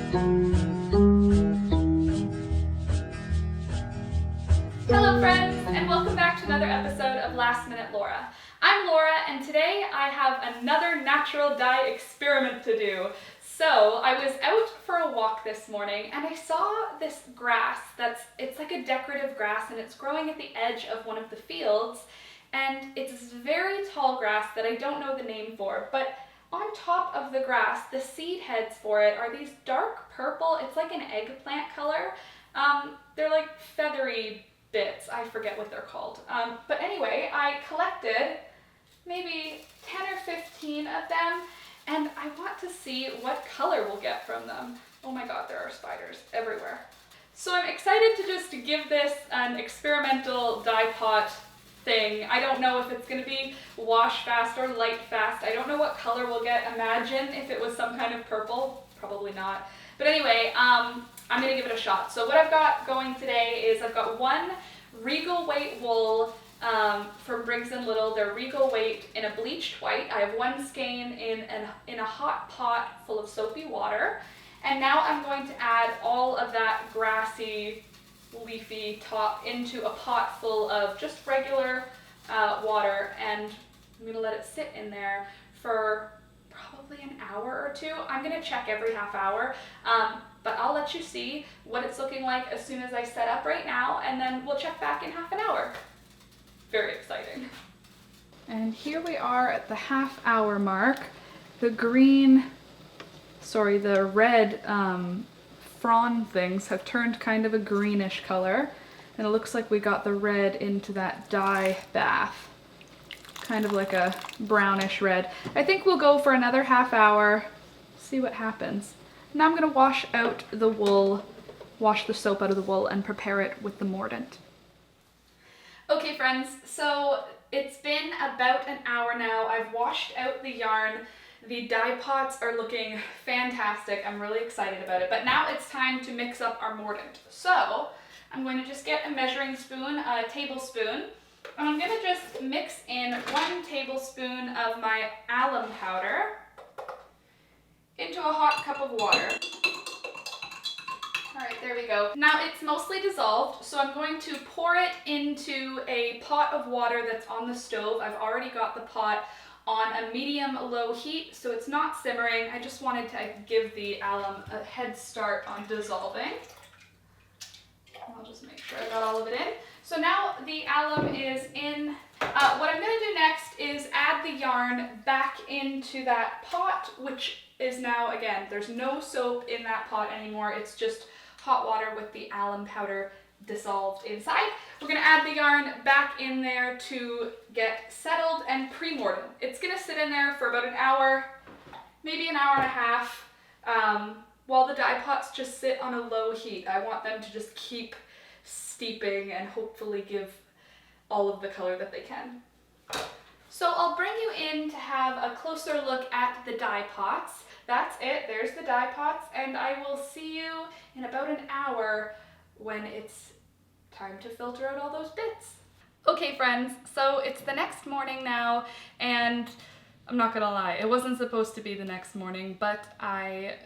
Hello friends, and welcome back to another episode of Last Minute Laura. I'm Laura, and today I have another natural dye experiment to do. So I was out for a walk this morning and I saw this grass it's like a decorative grass, and it's growing at the edge of one of the fields, and it's this very tall grass that I don't know the name for, but on top of the grass, the seed heads for it are these dark purple, it's like an eggplant color. They're like feathery bits, I forget what they're called. But anyway, I collected maybe 10 or 15 of them, and I want to see what color we'll get from them. Oh my god, there are spiders everywhere. So I'm excited to just give this an experimental dye pot thing. I don't know if it's going to be wash fast or light fast. I don't know what color we'll get. Imagine if it was some kind of purple. Probably not. But anyway, I'm going to give it a shot. So what I've got going today is I've got one Regal Weight wool from Briggs & Little. They're Regal Weight in a bleached white. I have one skein in a hot pot full of soapy water. And now I'm going to add all of that grassy, leafy top into a pot full of just regular water, and I'm going to let it sit in there for probably an hour or two. I'm going to check every half hour, but I'll let you see what it's looking like as soon as I set up right now, and then we'll check back in half an hour. Very exciting. And here we are at the half hour mark. The red frond things have turned kind of a greenish color, and it looks like we got the red into that dye bath. Kind of like a brownish red. I think we'll go for another half hour, see what happens. Now I'm gonna wash out the wool, wash the soap out of the wool, and prepare it with the mordant. Okay friends, so it's been about an hour now. I've washed out the yarn. The dye pots are looking fantastic. I'm really excited about it. But now it's time to mix up our mordant. So I'm going to just get a measuring spoon, a tablespoon, and I'm going to just mix in 1 tablespoon of my alum powder into a hot cup of water. All right, there we go. Now it's mostly dissolved, so I'm going to pour it into a pot of water that's on the stove. I've already got the pot on a medium-low heat, so it's not simmering. I just wanted to give the alum a head start on dissolving. I'll just make sure I got all of it in. So now the alum is in. What I'm going to do next is add the yarn back into that pot, which is now, again, there's no soap in that pot anymore. It's just hot water with the alum powder dissolved inside. We're going to add the yarn back in there to get settled and pre-mordant. It's going to sit in there for about an hour, maybe an hour and a half, while the dye pots just sit on a low heat. I want them to just keep steeping and hopefully give all of the color that they can. So I'll bring you in to have a closer look at the dye pots. That's it, there's the dye pots, and I will see you in about an hour when it's time to filter out all those bits. Okay friends, so it's the next morning now, and I'm not gonna lie, it wasn't supposed to be the next morning, but I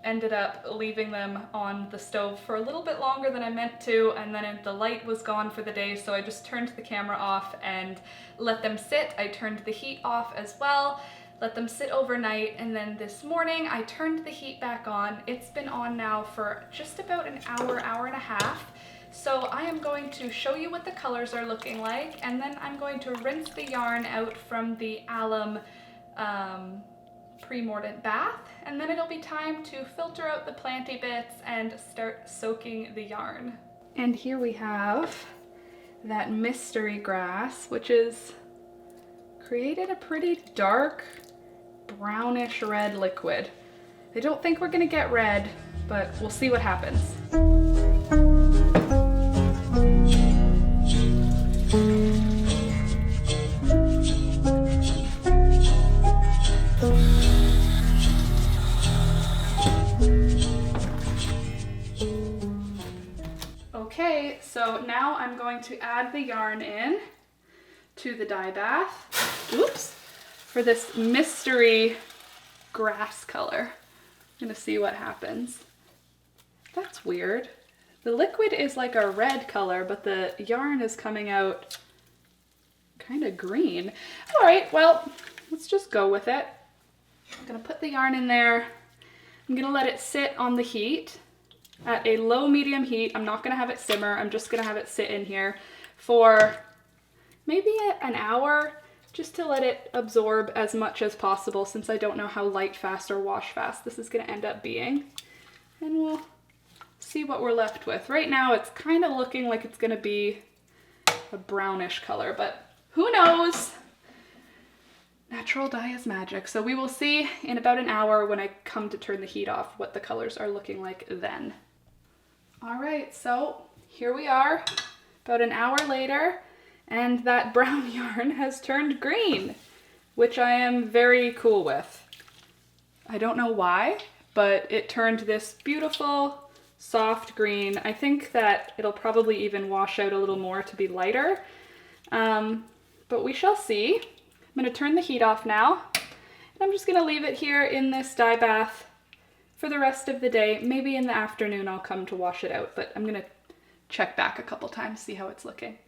ended up leaving them on the stove for a little bit longer than I meant to, and then the light was gone for the day, so I just turned the camera off and let them sit. I turned the heat off as well, let them sit overnight, and then this morning I turned the heat back on. It's been on now for just about an hour, hour and a half. So I am going to show you what the colors are looking like, and then I'm going to rinse the yarn out from the alum pre-mordant bath, and then it'll be time to filter out the planty bits and start soaking the yarn. And here we have that mystery grass, which is created a pretty dark brownish red liquid. I don't think we're gonna get red, but we'll see what happens. Okay, so now I'm going to add the yarn in to the dye bath. Oops. For this mystery grass color. I'm gonna see what happens. That's weird. The liquid is like a red color, but the yarn is coming out kind of green. All right, well, let's just go with it. I'm gonna put the yarn in there. I'm gonna let it sit on the heat at a low medium heat. I'm not gonna have it simmer. I'm just gonna have it sit in here for maybe an hour, just to let it absorb as much as possible, since I don't know how light fast or wash fast this is gonna end up being. And we'll see what we're left with. Right now it's kind of looking like it's gonna be a brownish color, but who knows? Natural dye is magic. So we will see in about an hour when I come to turn the heat off what the colors are looking like then. All right, so here we are about an hour later, and that brown yarn has turned green, which I am very cool with. I don't know why, but it turned this beautiful, soft green. I think that it'll probably even wash out a little more to be lighter, but we shall see. I'm gonna turn the heat off now, and I'm just gonna leave it here in this dye bath for the rest of the day. Maybe in the afternoon I'll come to wash it out, but I'm gonna check back a couple times, see how it's looking.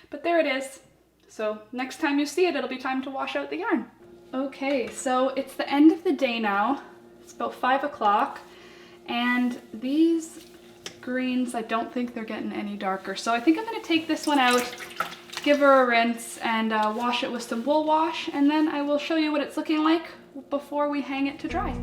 But there it is. So next time you see it, it'll be time to wash out the yarn. Okay, so it's the end of the day now. It's about 5 o'clock, and these greens, I don't think they're getting any darker. So I think I'm gonna take this one out, give her a rinse, and wash it with some wool wash, and then I will show you what it's looking like before we hang it to dry.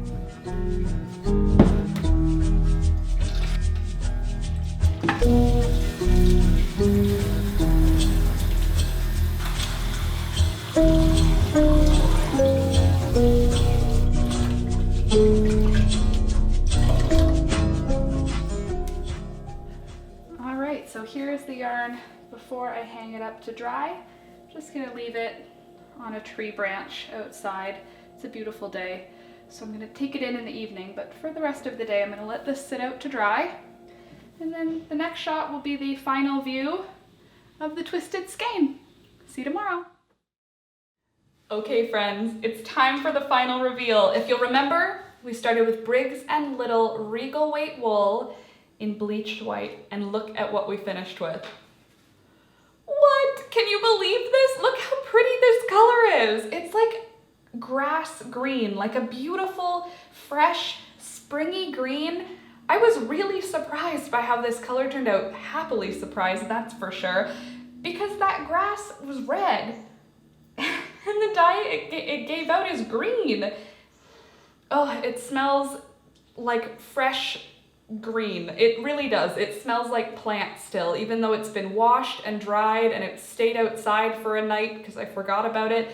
All right, so here's the yarn before I hang it up to dry. I'm just gonna leave it on a tree branch outside. It's a beautiful day, so I'm gonna take it in the evening, but for the rest of the day, I'm gonna let this sit out to dry. And then the next shot will be the final view of the twisted skein. See you tomorrow. Okay friends, it's time for the final reveal. If you'll remember, we started with Briggs & Little Regal Weight Wool in bleached white, and look at what we finished with. What? Can you believe this? Look how pretty this color is. It's like grass green, like a beautiful, fresh, springy green. I was really surprised by how this color turned out. Happily surprised, that's for sure, because that grass was red and the dye it gave out is green. Oh, it smells like fresh green. It really does. It smells like plant still, even though it's been washed and dried and it stayed outside for a night because I forgot about it.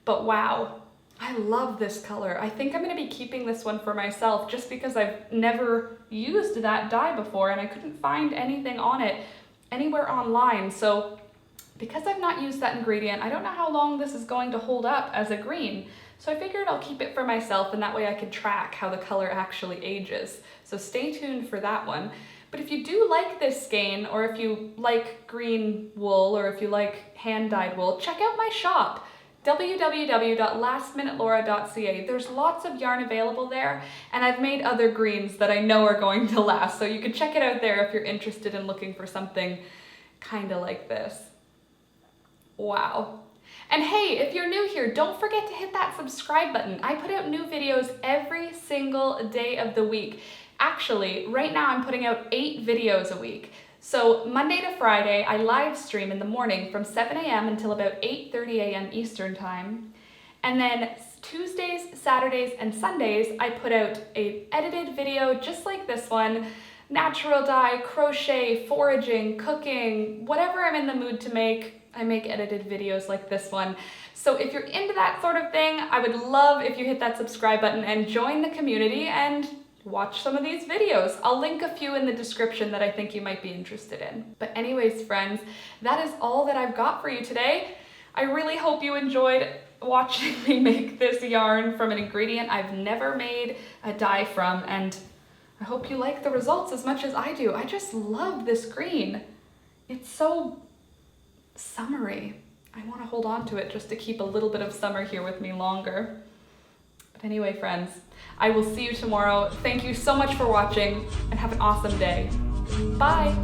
But wow, I love this color. I think I'm going to be keeping this one for myself just because I've never used that dye before and I couldn't find anything on it anywhere online. So because I've not used that ingredient, I don't know how long this is going to hold up as a green. So I figured I'll keep it for myself, and that way I can track how the color actually ages. So stay tuned for that one. But if you do like this skein, or if you like green wool, or if you like hand-dyed wool, check out my shop, www.lastminutelaura.ca. There's lots of yarn available there, and I've made other greens that I know are going to last, so you can check it out there if you're interested in looking for something kind of like this. Wow. And hey, if you're new here, don't forget to hit that subscribe button. I put out new videos every single day of the week. Actually, right now I'm putting out 8 videos a week. So Monday to Friday, I live stream in the morning from 7 a.m. until about 8:30 a.m. Eastern time. And then Tuesdays, Saturdays, and Sundays, I put out an edited video just like this one. Natural dye, crochet, foraging, cooking, whatever I'm in the mood to make, I make edited videos like this one. So if you're into that sort of thing, I would love if you hit that subscribe button and join the community and watch some of these videos. I'll link a few in the description that I think you might be interested in. But anyways, friends, that is all that I've got for you today. I really hope you enjoyed watching me make this yarn from an ingredient I've never made a dye from, and I hope you like the results as much as I do. I just love this green. It's so summery. I want to hold on to it just to keep a little bit of summer here with me longer. But Anyway, friends, I will see you tomorrow. Thank you so much for watching and have an awesome day. Bye.